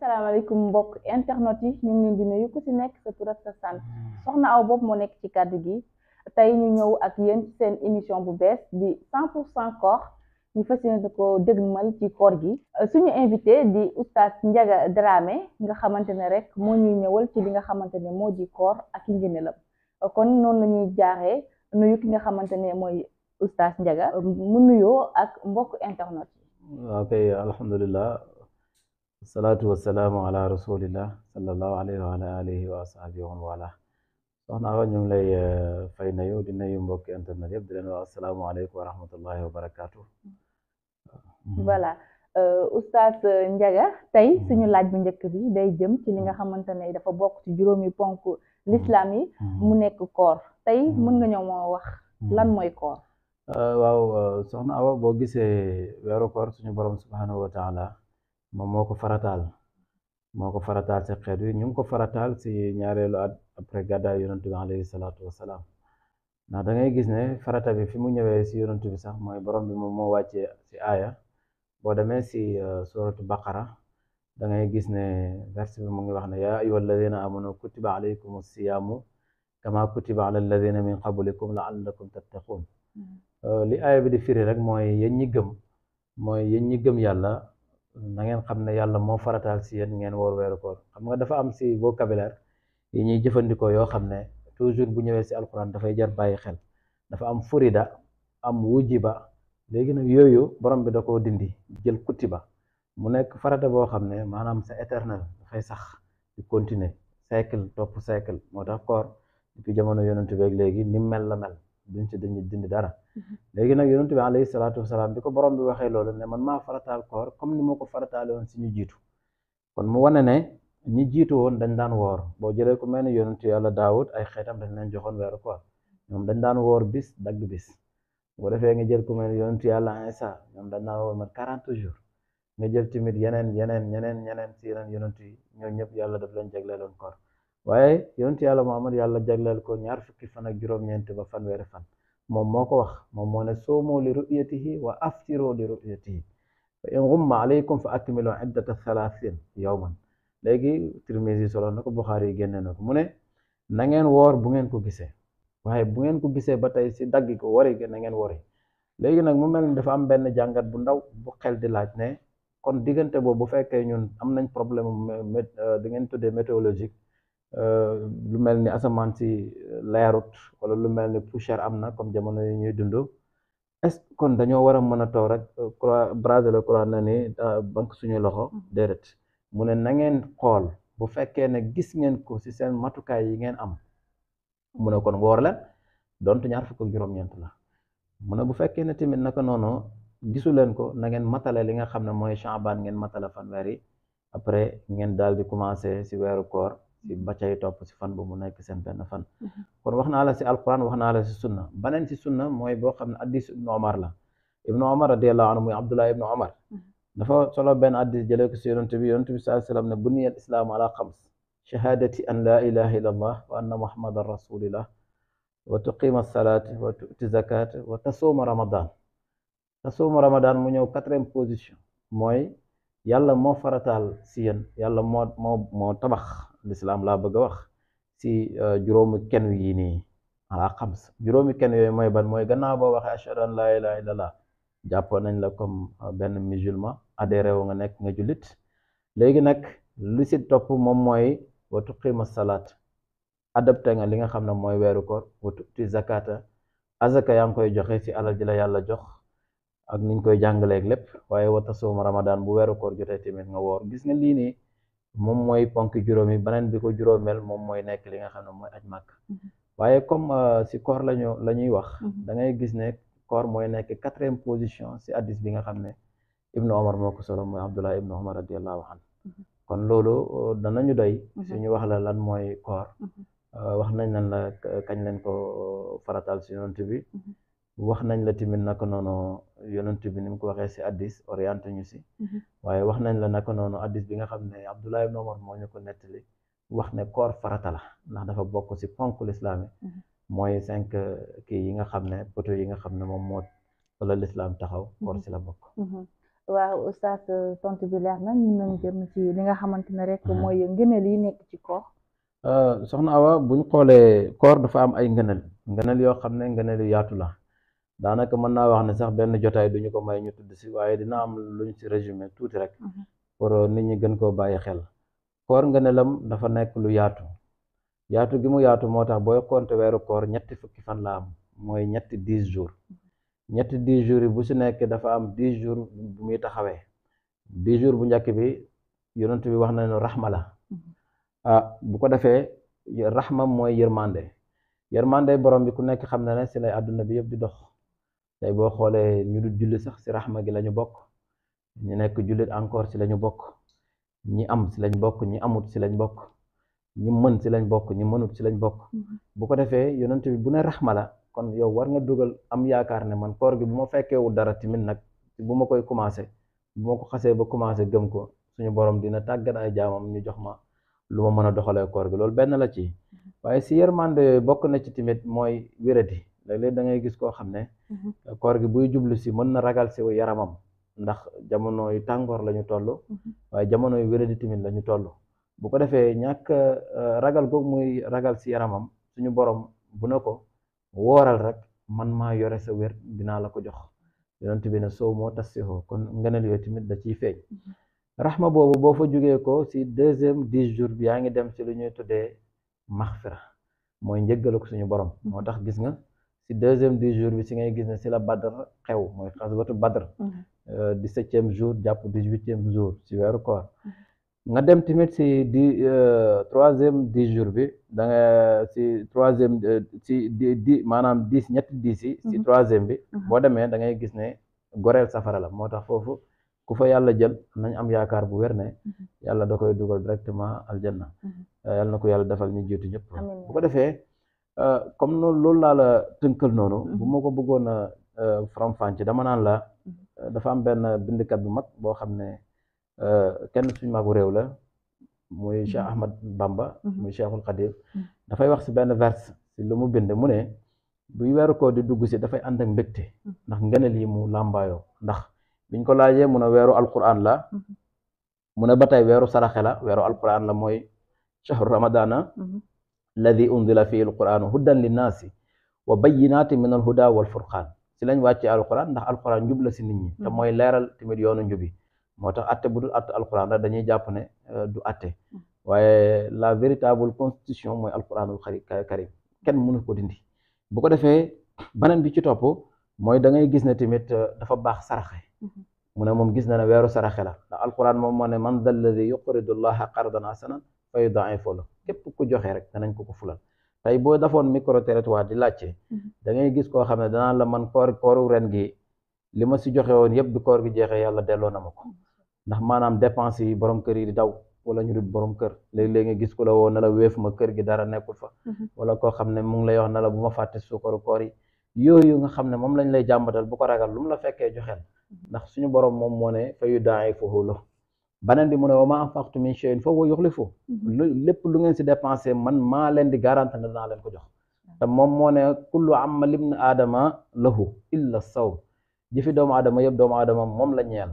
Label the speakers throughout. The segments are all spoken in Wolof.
Speaker 1: asalaamaaleykum mbokk internet yi ñu ngi leen di nuyu ku ci nekk sa tur ak sa sant soxna Awa Bopp moo nekk ci kàddu gi tey ñu ñëw ak yéen ci seen émission bu bees di 100% koor ñu fas yéene ko dégmal ci koor gi suñu invité di oustaz Ndiaga Dramé nga xamante ne rek moo ñuy ñëwal ci li nga xamante ne moo di koor ak i ngëneelam kon noonu la ñuy jaaree nuyu ki nga xamante ne mooy oustaz Ndiaga mu nuyoo ak mbokk internet yi.
Speaker 2: ok alhamdulillah salaatu wasalaamu ala rasulillah sallallahu alayhi wa ala alihi wa ashabihi wa man wala soxna Awa ñu ngi lay fay nayu di nuyu mbokki internet yëpp di leen wax asalaamaaleykum wa rahmatullahi wa barakaatu.
Speaker 1: voilà oustaz Ndiaga tey suñu laaj bu njëkk bi day jëm ci li nga xamante ne dafa bokk ci juróomi ponk l'islam yi mu nekk koor tey mën nga ñëw moo wax lan mooy koor.
Speaker 2: waaw soxna Awa boo gisee weeru koor suñu borom subhanahu wa taala moom moo ko farataal si xeet wi ñu ngi ko farataal si ñaareelu at après gàddaay yonent bi alayhi salaatu wasalaam ndax da ngay gis ne farata bi fi mu ñëwee si yonent bi sax mooy borom bi moom moo wàccee si aaya boo demee si suratu baqara da ngay gis ne verset bi mu ngi wax ne yaa ayyuha alladina amanu kutiba alaykum siyaamu kama kutiba ala alladina min qablikum laallakum tattaqun li aaya bi di firi rek mooy yéen ñi gëm yàlla na ngeen xam ne yàlla moo farataal si yéen ngeen woor weeru koor xam nga dafa am si vocabulaire yi ñuy jëfandikoo yoo xam ne toujours bu ñëwee si alquran dafay jar bàyyi xel dafa am furida am wujiba léegi nag yooyu borom bi da koo dindi jël kutiba mu nekk farata boo xam ne maanaam c'est éternel dafay sax di continuer siècle topp siècle moo tax koor depuis jamono yonent bi ak léegi ni mel la mel duñ ci dañuy dindi dara léegi nag yonent bi alayhi salaatu wasalaam bi ko borom bi waxee loolu ne man maa farataal koor comme ni ma ko farataale woon si ñu jiitu kon mu wane ne ñi jiitu woon dañ daan woor boo jëlee ku mel ne yonent yàlla daawud ay xeetam dañ leen joxoon weeru koor ñoom dañ daan woor bis dagg bis bu defee nga jël ku mel ne yonent yàlla Isa ñoom dañ daan woor man 40 jours nga jël tamit ñeneen si yeneen yonent yi ñoo ñëpp yàlla daf leen jagleeloon koor waaye yonent yàlla Muhammad yàlla jagleel ko ñaar fukki fan ak juróom-ñeent ba fanweeri fan moom moo ko wax moom moo ne soomo li ru'yatihi wa aftiro li ru'yatihi fa in ghumma alaykum fa akmilu iddata thalathin yawman léegi Tirmisi solo na ko Buxaari yi génne na ko mu ne na ngeen woor bu ngeen ko gisee waaye bu ngeen ko gisee ba tey si daggi ko wari na ngeen wari léegi nag mu mel ni dafa am benn jàngat bu ndaw bu xel di laaj ne kon diggante boobu bu fekkee ñun am nañ problème di ngeen tuddee météorologique lu mel ni asamaan si leerut wala lu mel ni poussière am na comme jamono yi ñuy dund est-ce kon dañoo war a mën a toog rek braser le Coran na ni banque suñu loxo déedéet mu ne na ngeen xool bu fekkee ne gis ngeen ko si seen matukaay yi ngeen am mu ne kon woor leen donte ñaar fukk ak juróom-ñeent la mu ne bu fekkee ne tamit naka noonu gisu leen ko na ngeen matale li nga xam ne mooy Shaaban ngeen matale fanweer yi après ngeen daal di commencé si weeru koor si ba cay topp si fan bu mu nekk seen benn fan kon wax naa la si alquran wax naa la si sunna baneen si sunna mooy boo xam ne addis ibnu omar la ibnu omar radiallahu anhu muy abdullah ibnu omar dafa solo benn addis jëlee ko si yonent bi sallallahu alayhi wa sallam ne buniyal islaamu ala xams shahadati an la ilaha illa allah wa anna muhammadan rasulillah wa tuqima salaat wa tu'ti zakat wa tasuuma ramadan mu ñëw 4e position mooy yàlla moo farataal si yéen yàlla moo tabax lislaam laa bëgg a wax si juróomi kenn yi nii ala xams juróomi kenn yooyu mooy ban mooy gannaaw boo waxee ashhadu an laa ilaaha illallah jàppoon nañ la comme benn musulman adhéré wu nga nekk nga jullit léegi nag lu si topp moom mooy wa tuqima salaat adapté nga li nga xam ne mooy weeru koor wa tuuti zakata azaka yaa ngi koy joxe si alal ji la yàlla jox ak niñ koy jàngaleeg lépp waaye wa tasuuma ramadan bu weeru koor jotee tamit nga woor gis nga lii nii moom mooy ponk juróomi beneen bi ko juróomeel moom mooy nekk li nga xam ne mooy aj màkk waaye comme si koor la ñuy wax da ngay gis ne koor mooy nekk 4e position si addis bi nga xam ne ibnu omar moo ko solo mooy abdullah ibnu omar radiallahu anhu kon loolu danañu doy suñu wax la lan mooy koor wax nañ lan la kañ lañ ko farataal si yonent bi wax nañ la tamit naka noonu yonent bi ni mu ko waxee si addis orienté ñu si waaye wax nañ la naka noonu addis bi nga xam ne Abdullah ibn Omar moo ñu ko nettali wax ne koor farata la ndax dafa bokk si ponk lislaam yi mooy 5 kii yi nga xam ne poto yi nga xam ne moom moo wala lislaam taxaw koor si la bokk
Speaker 1: waaw oustaz tontu bi leer na ñu nañ jëm ci li nga xamante ne rek mooy ngëneel yi nekk ci koor.
Speaker 2: soxna Awa buñ xoolee koor dafa am ay ngëneel yoo xam ne ngëneel yu yaatu la daanaka mën naa wax ne sax benn jotaay duñu ko may ñu tudd si waaye dina am luñ si résumé tuuti rek pour nit ñi gën koo bàyyi xel. koor ngëneelam dafa nekk lu yaatu gi mu yaatu moo tax booy konte weeru koor ñetti fukki fan la am mooy ñetti 10 jours ñetti 10 jours yi bu si nekk dafa am 10 jours bu muy taxawee 10 jours bu njëkk bi yonent bi wax na ne raxma la bu ko defee raxma mooy yërmande borom bi ku nekk xam na ne si lay àdduna bi yëpp di dox tey boo xoolee ñu du julli sax si raxma gi la ñu bokk ñu nekk jullit encore si la ñu bokk ñi am si lañ bokk ñi amut si lañ bokk ñi mën si lañ bokk ñi mënut si lañ bokk bu ko defee yonent bi bu ne raxma la kon yow war nga dugal am yaakaar ne man koor gi bu ma fekkeewul dara tamit nag bu ma koy commencé bu ma ko xasee ba commencé gëm ko suñu borom dina tàggat ay jaamam ñu jox ma lu ma mën a doxalee koor gi loolu benn la ci waaye si yërmande bokk na ci tamit mooy wéradi léeg-léeg da ngay gis koo xam ne koor gi buy jublu si mën na ragal si yaramam ndax jamono yu tàngoor la ñu toll waaye jamono yu wéradi tamit la ñu toll bu ko defee ñàkk ragal googu muy ragal si yaramam suñu borom bu ne ko wooral rek man maa yore sa wér dinaa la ko jox yonent bi ne soo moo tas sixoo kon ngëneel yooyu tamit da ciy feeñ raxma boobu boo fa jógee ko si deuxième 10 jours bi yaa ngi dem si lu ñuy tuddee maxfira mooy njëggalu ko suñu borom moo tax gis nga si deuxième 10 jours bi si ngay gis ne si la badr xew mooy xaswatu badr 17e jour jàpp 18e jour si weeru koor nga dem tamit si troisième 10 jours bi da nga si troisième si maanaam 10 ñetti 10 yi si troisième bi boo demee da ngay gis ne goreel safara la moo tax foofu ku fa yàlla jël nañ am yaakaar bu wér ne yàlla da koy dugal directement aljanna yàlla na ko yàlla defal ñu jiitu ñëpp bu ko defee comme noonu loolu laa la tënkal noonu bu ma ko bëggoon a faram-fàcce dama naan la dafa am benn bindkat bu mag boo xam ne kenn suñu magu réew la muy Cheikh Ahmad Bamba muy Cheikhul Khadim dafay wax si benn verse si lu mu bind mu ne buy weeru ko di dugg si dafay ànd ak mbégte ndax ngëneel yi mu làmbaayoo ndax biñ ko laajee mu ne weeru alquran la mu ne ba tey weeru saraxe la weeru alquran la mooy shahru ramadana alladi unzila fihi alquranu hudan linnaasi wa bayyinaati min alhuda walfurqaan si lañ wàccee alquran ndax alquran njub la si nit ñi te mooy leeral tamit yoonu njubi moo tax atte bu dul atte alquran la dañuy jàpp ne du atte waaye la véritable constitution mooy alquranul karim kenn mënu ko dindi bu ko defee beneen bi ci topp mooy da ngay gis ne tamit dafa baax saraxe mu ne moom gis na ne weeru saraxe la ndax alquran moom moo ne man dal ladi yuqridu llaha qardan hasanan fa yudaa'ifu lahu képp ku joxe rek danañ ko fulal tey boo defoon micro territoire di laajte da ngay gis koo xam ne danaan la man kooru ren gi li ma si joxe woon yëpp bi koor gi jeexee yàlla delloo na ma ko ndax maanaam dépense yi borom kër yi di daw wala ñu dul borom kër léeg-léeg nga gis ku la woo na la wéef ma kër gi dara nekkul fa wala koo xam ne mu ngi lay wax na la bu ma fàtte suukaru koor yi yooyu nga xam ne moom lañ lay jàmbatal bu ko ragal lu mu la fekkee joxeel ndax suñu borom moom moo ne fa yudaa'ifuhu lahu beneen bi mu ne wa maa anfaqtum min shay'in fa huwa yukhlifuhu lépp lu ngeen si dépensé man maa leen di garanti ne danaa leen ko jox te moom moo ne kullu amali ibni aadama lahu illa sawm jëfi doomu aadama yëpp doomu aadama moom la ñeel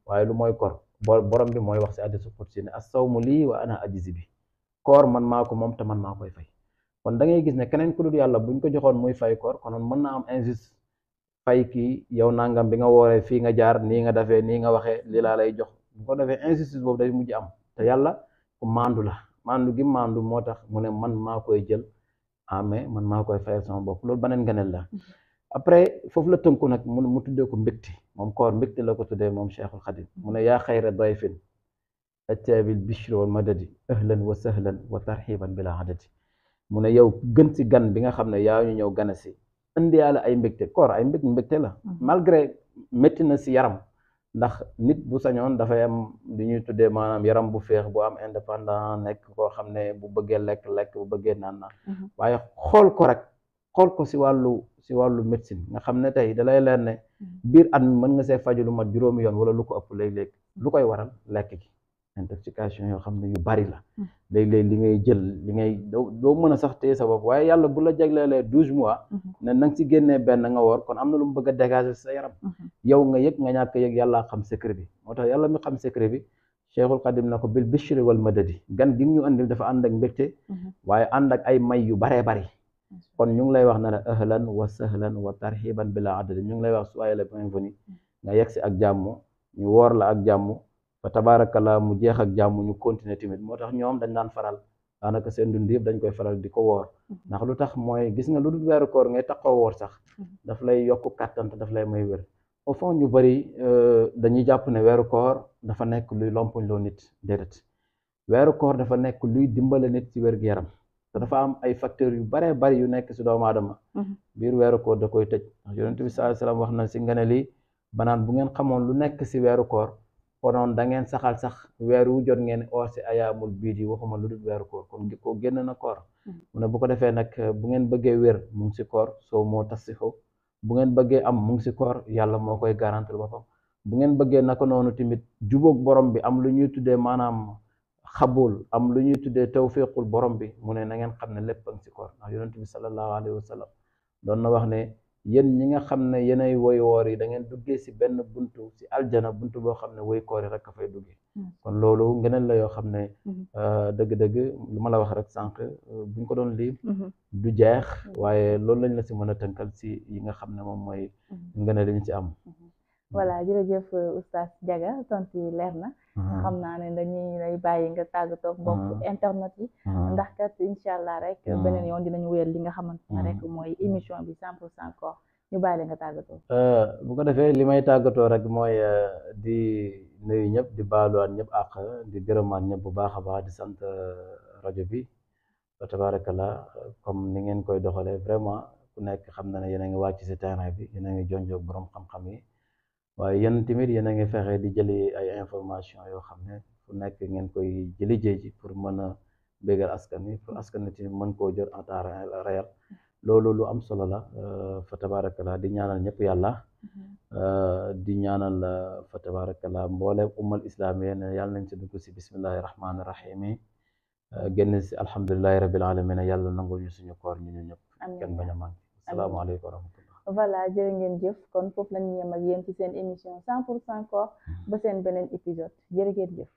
Speaker 2: waaye lu mooy koor borom bi mooy wax si hadiisul qudsi ne as-sawmu lii wa ana ajzi bi koor man maa ko moom te man maa koy fay kon da ngay gis ne keneen ku dul yàlla buñ ko joxoon muy fay koor konoon mën na am injuste fay kii yow nangam bi nga wooree fii nga jaar nii nga defee nii nga waxee lii laa lay jox bu ko defee injustice boobu day mujj am te yàlla ku maandu la maandu gi maandu moo tax mu ne man maa koy jël mais man maa koy fayal sama bopp loolu beneen ngëneel la après foofu la tënku nag mu tuddee ko mbégte moom koor mbégte la ko tuddee moom Cheikhul Khadim mu ne yaa xayra dayfin ataa bil bishri wal madadi ahlan wa sahlan wa tarxiban bila adadi mu ne yow gën si gan bi nga xam ne yaa ñu ñëw gane si indi yàlla ay mbégte koor ay mbégte la malgré métti na si yaram ndax nit bu sañoon dafay am li ñuy tuddee maanaam yaram bu féex bu am indépendant nekk koo xam ne bu bëggee lekk bu bëggee naan waaye xool ko rek xool ko si wàllu médecine nga xam ne tey dalay leer ne biir at mi mën nga see faju lu mat juróomi yoon wala lu ko ëpp léeg-léeg lu koy waral lekk gi intoxication yoo xam ne yu bari la léeg-léeg li ngay jël li ngay doo mën a sax téye sa bopp waaye yàlla bu la jagleelee 12 mois ne nanga si génnee benn nga woor kon am na lu mu bëgg a dégager sa yaram yow nga yëg nga ñàkk yëg yàllaa xam secret bi moo tax yàlla mi xam secret bi Cheikhul Xadim na ko bil bishri wal madadi gan gi ñu andil dafa ànd ak mbégte waaye ànd ak ay may yu baree bari kon ñu ngi lay wax na la ahlan wa sahlan wa tarhiban bila adadi ñu ngi lay wax soyez le bienvenu nga yegg si ak jàmm ñu woor la ak jàmm fa tabarakallah mu jeex ak jàmm ñu continuer tamit moo tax ñoom dañ daan faral daanaka seen dund yëpp dañ koy faral di ko woor ndax lu tax mooy gis nga lu dul weeru koor ngay taxaw woor sax daf lay yokk kàttan te daf lay may wér au fond ñu bëri dañuy jàpp ne weeru koor dafa nekk luy lompoñ loo nit déedéet weeru koor dafa nekk luy dimbale nit ci wér-gu-yaram te dafa am ay facteurs yu baree bari yu nekk si doomu aadama biir weeru koor da koy tëj ndax yonent bi sallallahu alayhi wasallam wax na si nga ne lii banaan bu ngeen xamoon lu nekk si weeru koor konoon da ngeen saxal sax weer wu jot ngeen oor si ayaamul biid yi waxuma lu dul weeru koor kon ko génn na koor mu ne bu ko defee nag bu ngeen bëggee wér mu ngi si koor soo moo tas si xaw bu ngeen bëggee am mu ngi si koor yàlla moo koy garantir boppam bu ngeen bëggee naka noonu tamit jubóog borom bi am lu ñuy tuddee maanaam xabul am lu ñuy tuddee tawfiqul borom bi mu ne na ngeen xam ne lépp a ngi si koor ndax yonent bi sallallahu alayhi wa sallam doon na wax ne yéen ñi nga xam ne yéenay woy woor yi da ngeen duggee si benn buntu si aljana buntu boo xam ne woy koor yi rek a fay duggee kon loolu ngeneen la yoo xam ne dëgg-dëgg lu ma la wax rek sànq buñ ko doon lii du jeex waaye loolu lañ la si mën a tënkal si yi nga xam ne moom mooy ngeneen li ñu si am
Speaker 1: voilà jërëjëf oustaz Diaga tontu yi leer na xam naa ne dañuy lay bàyyi nga tàggatoo mbokk internet yi ndax kat incha allah rek beneen yoon dinañu wéyal li nga xamante ne rek mooy émission bi 100% corps ñu bàyyi la nga tàggatoo
Speaker 2: bu ko defee li may tàggatoo rek mooy di nuyu ñëpp di baaluwaat ñëpp àq di gërëmaat ñëpp bu baax a baax di sant rajo bi wa tabarakallah comme ni ngeen koy doxalee vraiment ku nekk xam na ne yéen a ngi wàcc si terrain bi yéen a ngi jonjoog borom xam-xam yi waaye yéen tamit yéen a ngi fexe di jëli ay information yoo xam ne fu nekk ngeen koy jëli ji pour mën a bégal askan wi pour askan wi tamit mën koo jot en temps réel loolu lu am solo la fa tabarakallah di ñaanal ñëpp yàlla di ñaanal fa tabarakallah mboolem ummal islamiya ne yàlla nañ si dugg si bismillahi rahmaani rahim génn si alhamdulillahi rabbil alamin yàlla nangul ñu suñu koor ñu ñëpp kenn bañ a manqué asalaamaaleykum wa rahmatullah
Speaker 1: voilà jërë ngeen jëf kon foofu lañu yem ak yéen ci seen émission 100% corps ba seen beneen épisode jërë ngeen jëf